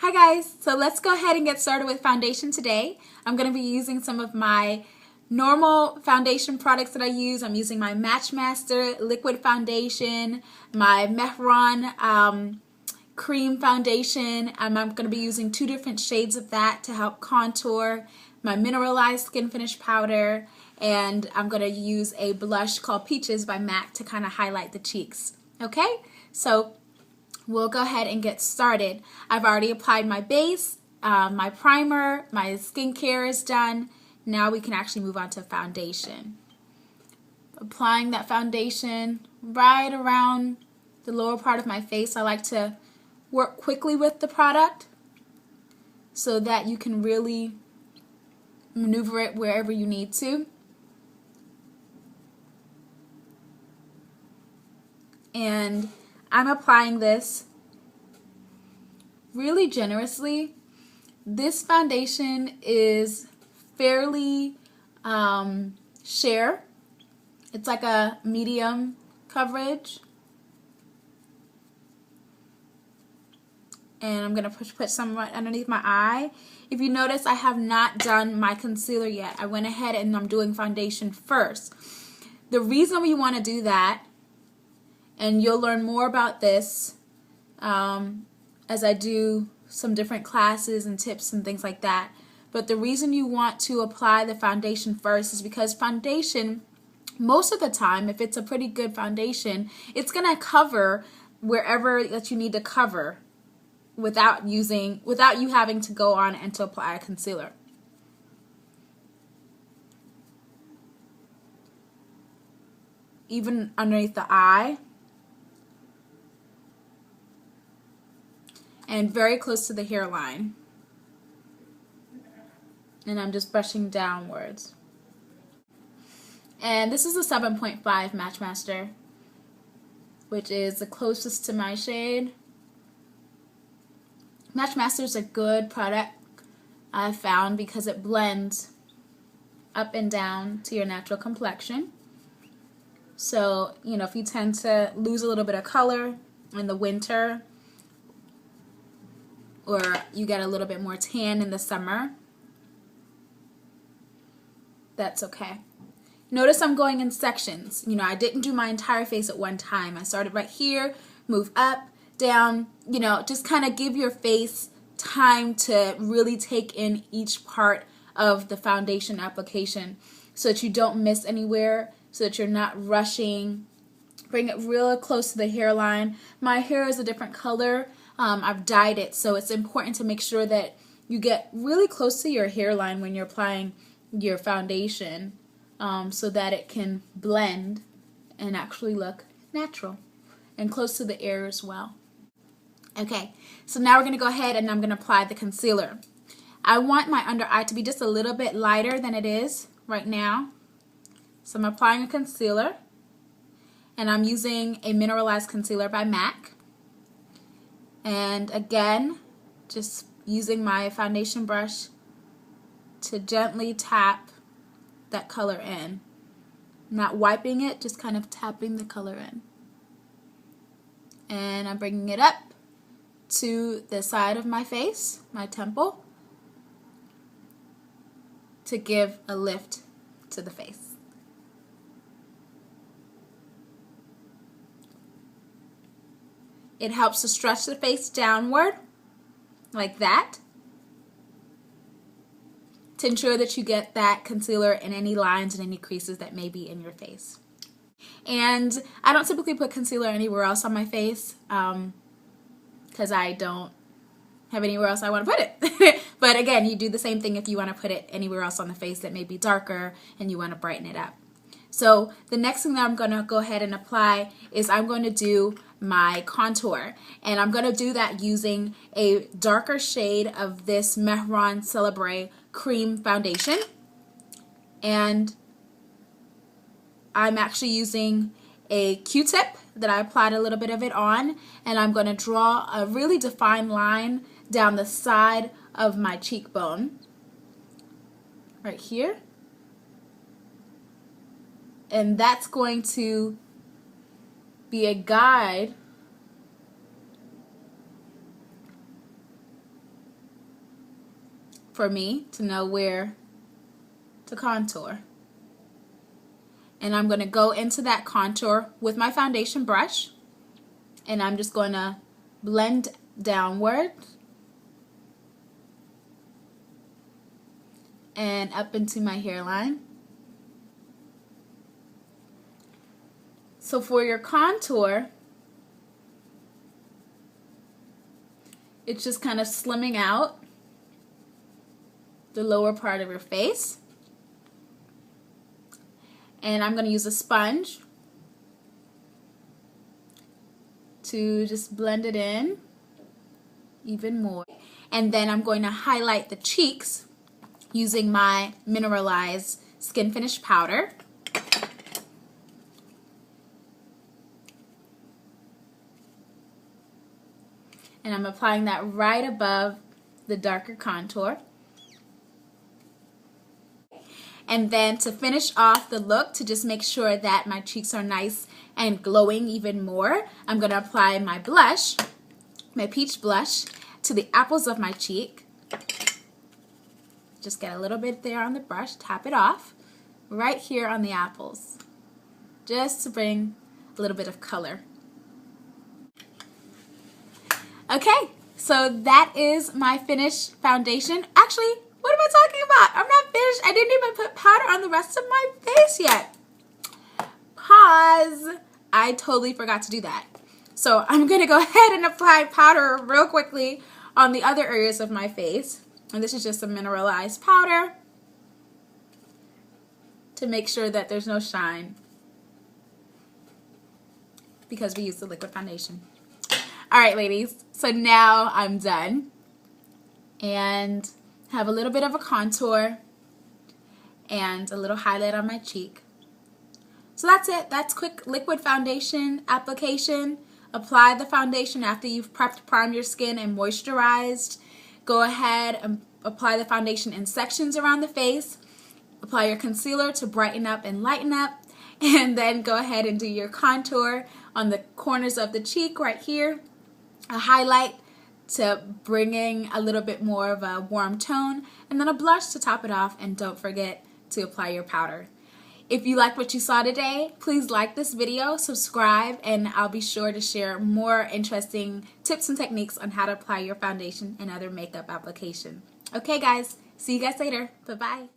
Hi guys, so let's go ahead and get started with foundation today. I'm going to be using some of my normal foundation products that I use. I'm using my Match Master liquid foundation, my Mehron cream foundation. I'm going to be using two different shades of that to help contour, my mineralized skin finish powder, and I'm going to use a blush called Peaches by MAC to kind of highlight the cheeks. Okay, so we'll go ahead and get started. I've already applied my base, my primer, my skincare is done. Now we can actually move on to foundation. Applying that foundation right around the lower part of my face. I like to work quickly with the product so that you can really maneuver it wherever you need to. And I'm applying this really generously. This foundation is fairly sheer. It's like a medium coverage. And I'm going to put some right underneath my eye. If you notice, I have not done my concealer yet. I went ahead and I'm doing foundation first. The reason we want to do that, and you'll learn more about this as I do some different classes and tips and things like that. But the reason you want to apply the foundation first is because foundation, most of the time, if it's a pretty good foundation, it's going to cover wherever that you need to cover without you having to go on and to apply a concealer. Even underneath the eye. And very close to the hairline. And I'm just brushing downwards. And this is a 7.5 Match Master, which is the closest to my shade. Match Master is a good product I've found because it blends up and down to your natural complexion. So, you know, if you tend to lose a little bit of color in the winter, or you get a little bit more tan in the summer, that's okay. Notice I'm going in sections. You know, I didn't do my entire face at one time. I started right here, move up, down, you know, just kind of give your face time to really take in each part of the foundation application so that you don't miss anywhere, so that you're not rushing. Bring it real close to the hairline. My hair is a different color. I've dyed it, so it's important to make sure that you get really close to your hairline when you're applying your foundation so that it can blend and actually look natural and close to the ear as well. Okay, so now we're going to go ahead and I'm going to apply the concealer. I want my under eye to be just a little bit lighter than it is right now. So I'm applying a concealer, and I'm using a mineralized concealer by MAC. And again, just using my foundation brush to gently tap that color in. Not wiping it, just kind of tapping the color in. And I'm bringing it up to the side of my face, my temple, to give a lift to the face. It helps to stretch the face downward, like that, to ensure that you get that concealer in any lines and any creases that may be in your face. And I don't typically put concealer anywhere else on my face because I don't have anywhere else I want to put it. But again, you do the same thing if you want to put it anywhere else on the face that may be darker and you want to brighten it up. So the next thing that I'm going to go ahead and apply is I'm going to do my contour, and I'm going to do that using a darker shade of this Mehron Celebre cream foundation, and I'm actually using a Q-tip that I applied a little bit of it on, and I'm going to draw a really defined line down the side of my cheekbone right here. And that's going to be a guide for me to know where to contour. And I'm going to go into that contour with my foundation brush, and I'm just going to blend downward and up into my hairline. So for your contour, it's just kind of slimming out the lower part of your face. And I'm going to use a sponge to just blend it in even more. And then I'm going to highlight the cheeks using my Mineralize Skin Finish Powder. And I'm applying that right above the darker contour. And then to finish off the look, to just make sure that my cheeks are nice and glowing even more, I'm going to apply my blush, my peach blush, to the apples of my cheek. Just get a little bit there on the brush, tap it off, right here on the apples, just to bring a little bit of color. Okay, so that is my finished foundation. Actually, what am I talking about? I'm not finished. I didn't even put powder on the rest of my face yet. Pause. I totally forgot to do that. So I'm going to go ahead and apply powder real quickly on the other areas of my face. And this is just a mineralized powder to make sure that there's no shine, because we use the liquid foundation. Alright ladies, so now I'm done and have a little bit of a contour and a little highlight on my cheek. So that's it. That's quick liquid foundation application. Apply the foundation after you've prepped, primed your skin, and moisturized. Go ahead and apply the foundation in sections around the face. Apply your concealer to brighten up and lighten up. And then go ahead and do your contour on the corners of the cheek right here. A highlight to bringing a little bit more of a warm tone, and then a blush to top it off, and don't forget to apply your powder. If you like what you saw today, please like this video, subscribe, and I'll be sure to share more interesting tips and techniques on how to apply your foundation and other makeup application. Okay guys, see you guys later. Bye-bye.